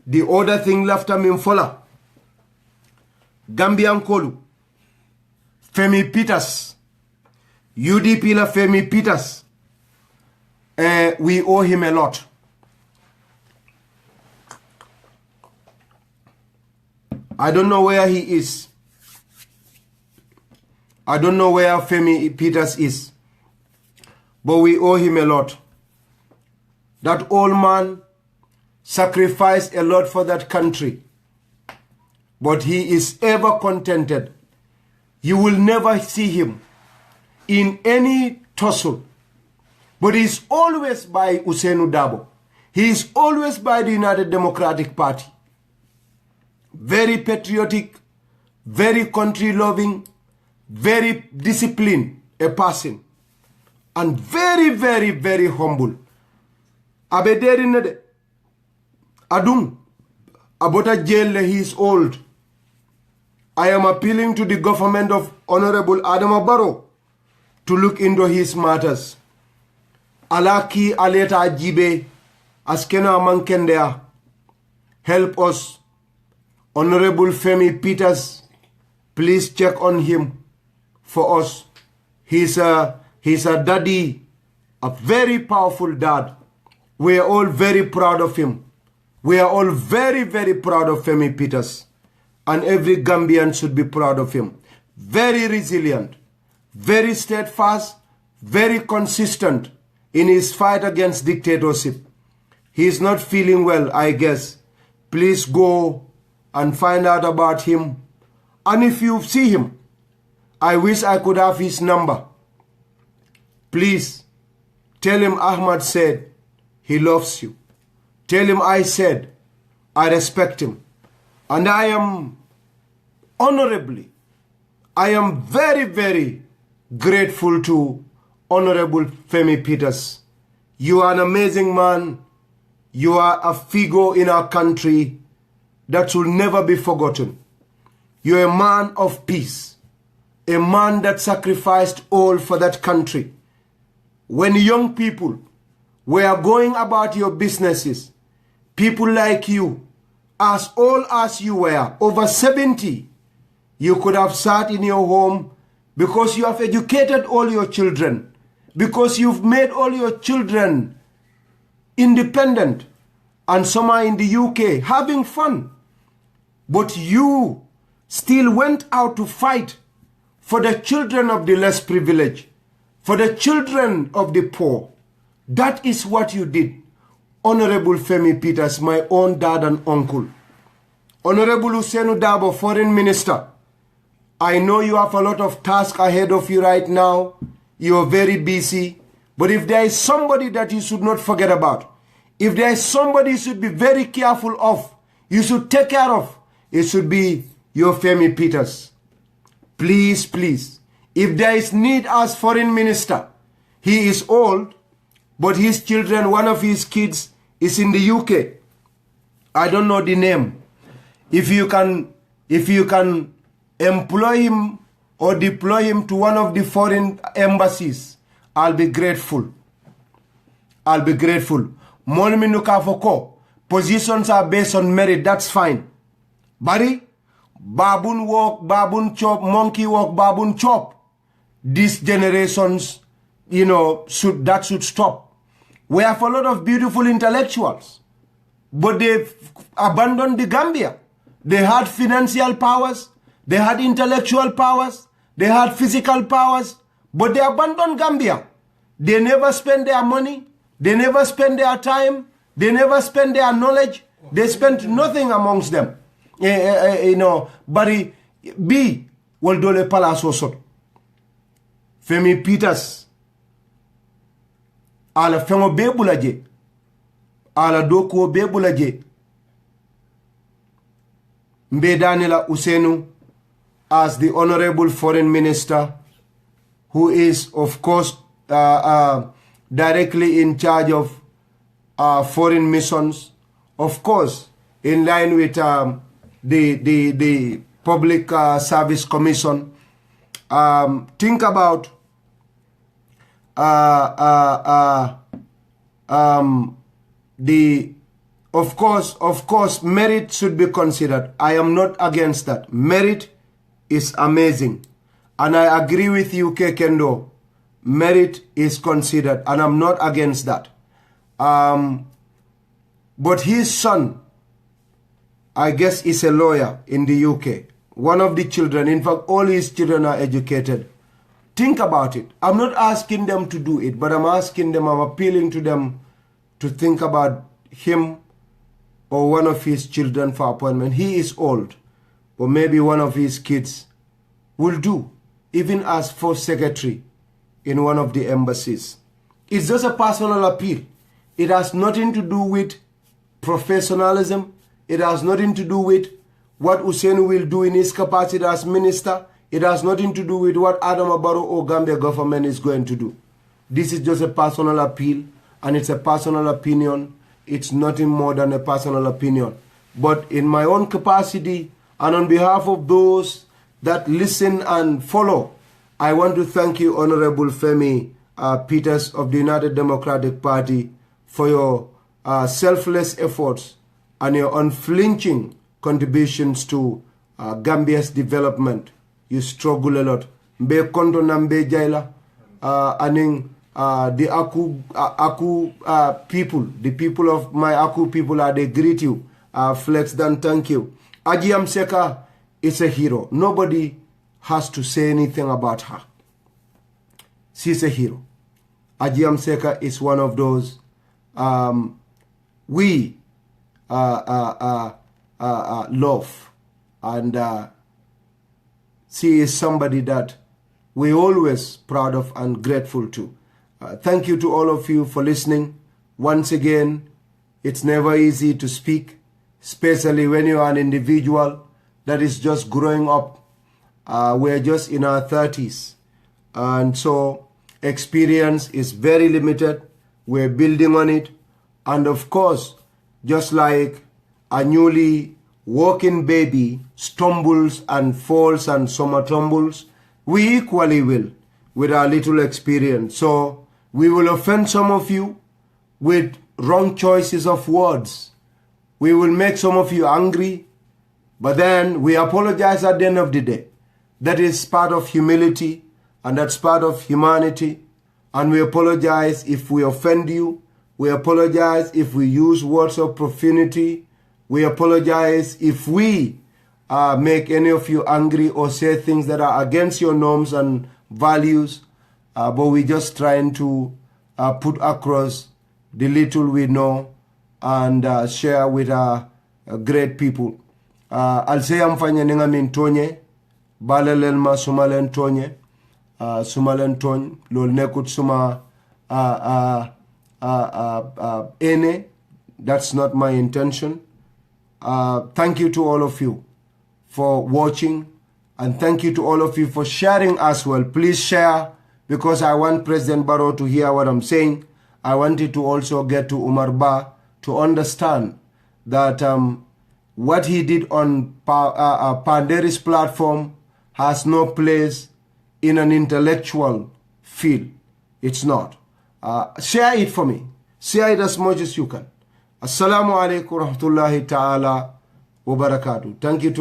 The other thing left in fola. Mandinkolu. Femi Peters. UDP la Femi Peters. We owe him a lot. I don't know where he is. I don't know where Femi Peters is, but we owe him a lot. That old man sacrificed a lot for that country, but he is ever contented. You will never see him in any tussle, but he is always by Ousainou Darboe. He is always by the United Democratic Party. Very patriotic, very country-loving, very disciplined a person, and very, very, very humble. Abederi nede adum abota jail he is old. I am appealing to the government of Honorable Adama Barrow to look into his matters. Alaki aleta ajibe askena mankendea. Help us. Honorable Femi Peters, please check on him. For us, he's a daddy, a very powerful dad. We are all very proud of him. We are all very, very proud of Femi Peters. And every Gambian should be proud of him. Very resilient, very steadfast, very consistent in his fight against dictatorship. He is not feeling well, I guess. Please go and find out about him. And if you see him, I wish I could have his number. Please tell him Ahmad said he loves you. Tell him I said I respect him. And I am very, very grateful to Honorable Femi Peters. You are an amazing man. You are a figure in our country that will never be forgotten. You're a man of peace, a man that sacrificed all for that country. When young people were going about your businesses, people like you, as old as you were, over 70, you could have sat in your home because you have educated all your children, because you've made all your children independent, and some are in the UK having fun. But you still went out to fight for the children of the less privileged, for the children of the poor. That is what you did. Honorable Femi Peters, my own dad and uncle. Honorable Ousainou Darboe, Foreign Minister, I know you have a lot of tasks ahead of you right now. You're very busy. But if there is somebody that you should not forget about, if there is somebody you should be very careful of, you should take care of, it should be your Femi Peters. Please, please, if there is need as Foreign Minister, he is old, but his children, one of his kids is in the UK. I don't know the name. If you can employ him or deploy him to one of the foreign embassies, I'll be grateful. I'll be grateful. Positions are based on merit, that's fine. Bari, baboon walk, baboon chop, monkey walk, baboon chop. These generations, that should stop. We have a lot of beautiful intellectuals, but they've abandoned the Gambia. They had financial powers, they had intellectual powers, they had physical powers, but they abandoned Gambia. They never spend their money, they never spend their time, they never spend their knowledge, they spent nothing amongst them. Bari B will dole palaso sot. Femi Peters ala fengo bebulaje, ala doko bebulaje. Mbedanila Ousainou, as the Honorable Foreign Minister, who is, of course, directly in charge of foreign missions, of course, in line with the Public Service Commission. Think about Of course, merit should be considered. I am not against that. Merit is amazing. And I agree with you, Kekendo. Merit is considered, and I'm not against that. But his son, I guess, is a lawyer in the UK. One of the children, in fact, all his children are educated. Think about it. I'm not asking them to do it, but I'm appealing to them to think about him or one of his children for appointment. He is old, but maybe one of his kids will do, even as first secretary in one of the embassies. It's just a personal appeal. It has nothing to do with professionalism. It has nothing to do with what Ousainou will do in his capacity as minister. It has nothing to do with what Adama Barrow or Gambia government is going to do. This is just a personal appeal, and it's a personal opinion. It's nothing more than a personal opinion. But in my own capacity, and on behalf of those that listen and follow, I want to thank you, Honorable Femi Peters of the United Democratic Party, for your selfless efforts and your unflinching contributions to Gambia's development. You struggle a lot. Mbe kondo na mbe jaila, aning the Aku people, the people of my Aku people, they greet you. Flex Dan, thank you. Ajiam Seka is a hero. Nobody has to say anything about her. She's a hero. Ajiam Seka is one of those we love, and she is somebody that we're always proud of and grateful to. Thank you to all of you for listening. Once again, it's never easy to speak, especially when you are an individual that is just growing up. We're just in our 30s, and so experience is very limited. We're building on it, and of course, just like a newly walking baby stumbles and falls and summer tumbles, we equally will with our little experience. So we will offend some of you with wrong choices of words. We will make some of you angry, but then we apologize at the end of the day. That is part of humility, and that's part of humanity. And we apologize if we offend you. We apologize if we use words of profanity. We apologize if we make any of you angry or say things that are against your norms and values. But we're just trying to put across the little we know and share with our great people. I'll say I'm fine min tonye, balalel ma sumalen tonye, sumalen tony, lol nekut suma ene. That's not my intention. Thank you to all of you for watching, and thank you to all of you for sharing as well. Please share, because I want President Barrow to hear what I'm saying. I wanted to also get to Umar Ba to understand that what he did on Panderi's platform has no place in an intellectual field. It's not. Share it for me. Share it as much as you can. Assalamu alaikum wa rahmatullahi ta'ala wa barakatuh. Thank you to